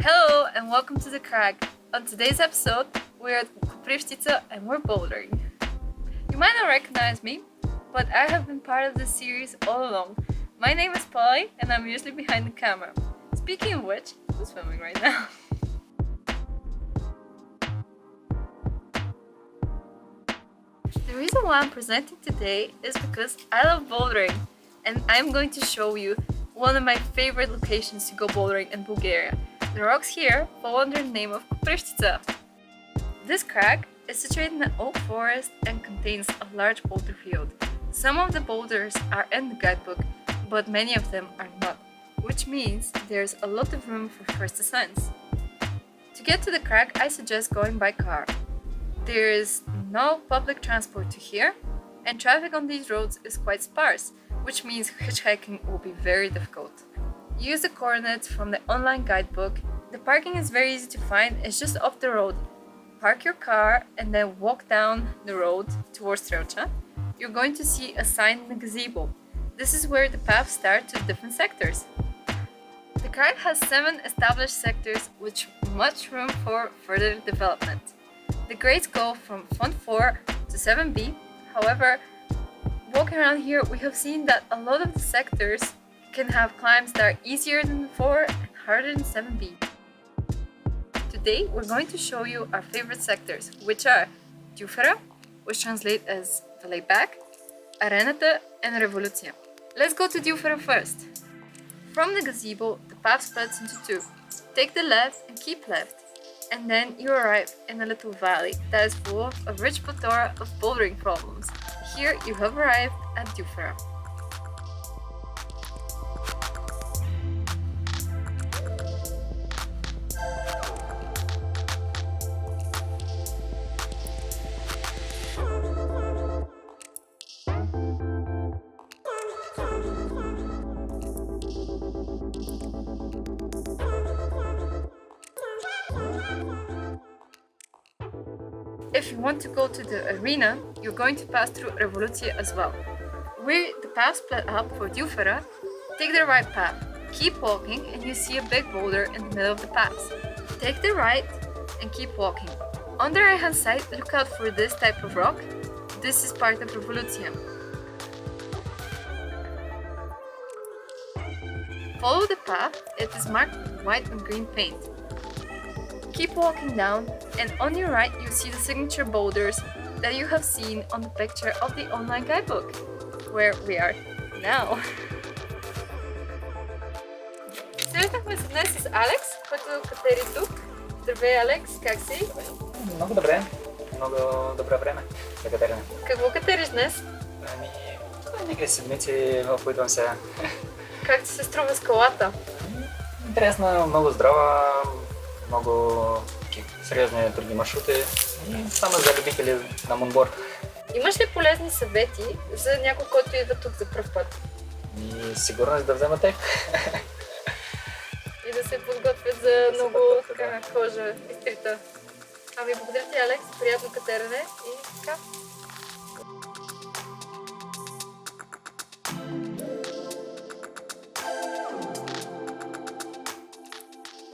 Hello and welcome to the Crag. On today's episode, we're at Koprivshtitsa and we're bouldering. You might not recognize me, but I have been part of this series all along. My name is Polly and I'm usually behind the camera. Speaking of which, who's filming right now? The reason why I'm presenting today is because I love bouldering and I'm going to show you one of my favorite locations to go bouldering in Bulgaria. The rocks here fall under the name of Koprivshtitsa. This crag is situated in an oak forest and contains a large boulder field. Some of the boulders are in the guidebook, but many of them are not, which means there's a lot of room for first ascents. To get to the crag, I suggest going by car. There is no public transport to here, and traffic on these roads is quite sparse, which means hitchhiking will be very difficult. Use the coordinates from the online guidebook. The parking is very easy to find, it's just off the road. Park your car and then walk down the road towards Strelcha. You're going to see a sign in the gazebo. This is where the path starts to different sectors. The crag has 7 established sectors with much room for further development. The grades go from Fund 4 to 7B. However, walking around here, we have seen that a lot of the sectors can have climbs that are easier than 4 and harder than 7B. Today, we're going to show you our favorite sectors, which are Dufera, which translates as the layback, Arenata, and Revoluția. Let's go to Dufera first. From the gazebo, the path splits into 2. Take the left and keep left, and then you arrive in a little valley that is full of a rich plethora of bouldering problems. Here you have arrived at Dufera. If you want to go to the arena, you're going to pass through Revoluția as well. Where the path split up for Dufera, take the right path, keep walking and you see a big boulder in the middle of the path. Take the right and keep walking. On the right hand side, look out for this type of rock. This is part of Revoluția. Follow the path, it is marked with white and green paint. Keep walking down, and on your right you see the signature boulders that you have seen on the picture of the online guidebook, where we are now. Срещнахме се днес с Алекс, който катери тук. Здравей, Алекс, как си? Много добре. Много добре време за катерене. Какво катериш днес? Някакви седмици опитвам се. Как ти се струва скалата? Интересна, много здрава, много сериозни трудни маршрути и само за любители на монбор. Имаш ли полезни съвети за някой, който идва тук за пръв път? И сигурност да вземате. И да се подготвят за много така кожа изтрита. Ами благодаря ти, Алекс, приятно катерене и така.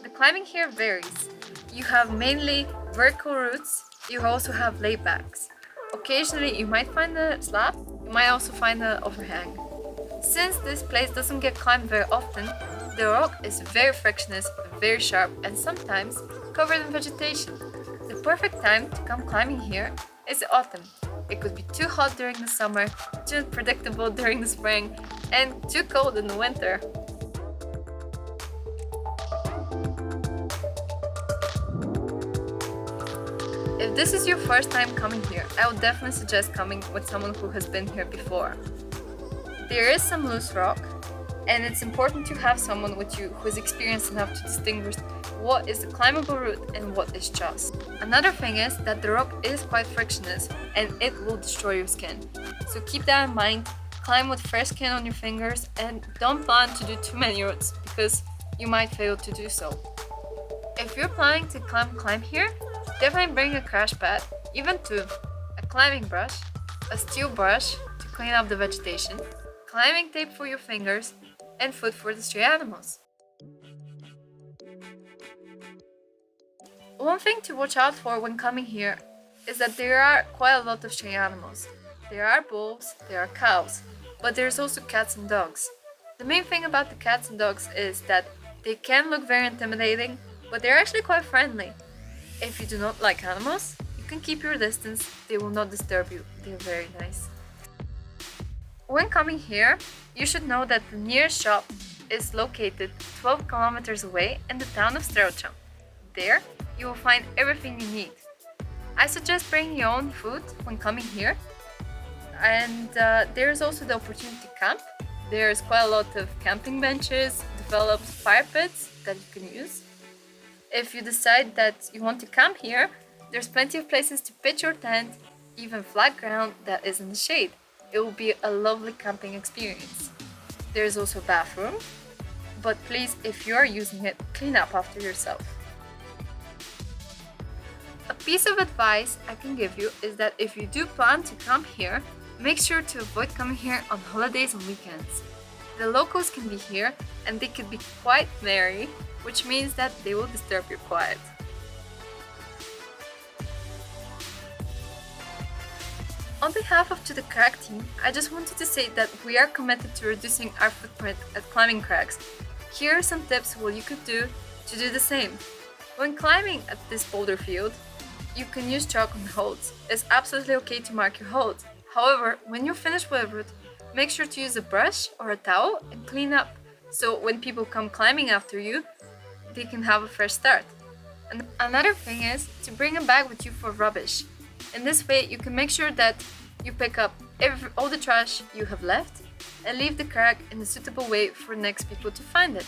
The climbing here varies. You have mainly vertical routes, you also have laybacks. Occasionally you might find a slab, you might also find an overhang. Since this place doesn't get climbed very often, the rock is very frictionless, very sharp and sometimes covered in vegetation. The perfect time to come climbing here is the autumn. It could be too hot during the summer, too unpredictable during the spring, and too cold in the winter. If this is your first time coming here, I would definitely suggest coming with someone who has been here before. There is some loose rock, and it's important to have someone with you who is experienced enough to distinguish what is a climbable route and what is just. Another thing is that the rock is quite frictionless and it will destroy your skin. So keep that in mind, climb with fresh skin on your fingers and don't plan to do too many routes because you might fail to do so. If you're planning to climb here, definitely bring a crash pad, even 2, a climbing brush, a steel brush to clean up the vegetation, climbing tape for your fingers, and food for the stray animals. One thing to watch out for when coming here is that there are quite a lot of shy animals. There are wolves, there are cows, but there's also cats and dogs. The main thing about the cats and dogs is that they can look very intimidating, but they're actually quite friendly. If you do not like animals, you can keep your distance, they will not disturb you, they're very nice. When coming here, you should know that the nearest shop is located 12 kilometers away in the town of Strelcham. There, you will find everything you need. I suggest bringing your own food when coming here. And there's also the opportunity to camp. There's quite a lot of camping benches, developed fire pits that you can use. If you decide that you want to camp here, there's plenty of places to pitch your tent, even flat ground that is in the shade. It will be a lovely camping experience. There's also a bathroom, but please, if you are using it, clean up after yourself. A piece of advice I can give you is that if you do plan to camp here, make sure to avoid coming here on holidays and weekends. The locals can be here and they can be quite merry, which means that they will disturb your quiet. On behalf of the Crag team, I just wanted to say that we are committed to reducing our footprint at climbing crags. Here are some tips what you could do to do the same. When climbing at this boulder field, you can use chalk on holds. It's absolutely okay to mark your holds. However, when you're finished with it, make sure to use a brush or a towel and clean up, so when people come climbing after you, they can have a fresh start. And another thing is to bring a bag with you for rubbish. In this way, you can make sure that you pick up all the trash you have left and leave the crag in a suitable way for next people to find it.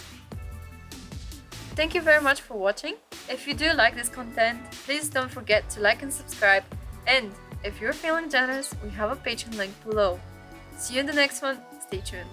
Thank you very much for watching. If you do like this content, please don't forget to like and subscribe. And if you're feeling generous, we have a Patreon link below. See you in the next one. Stay tuned.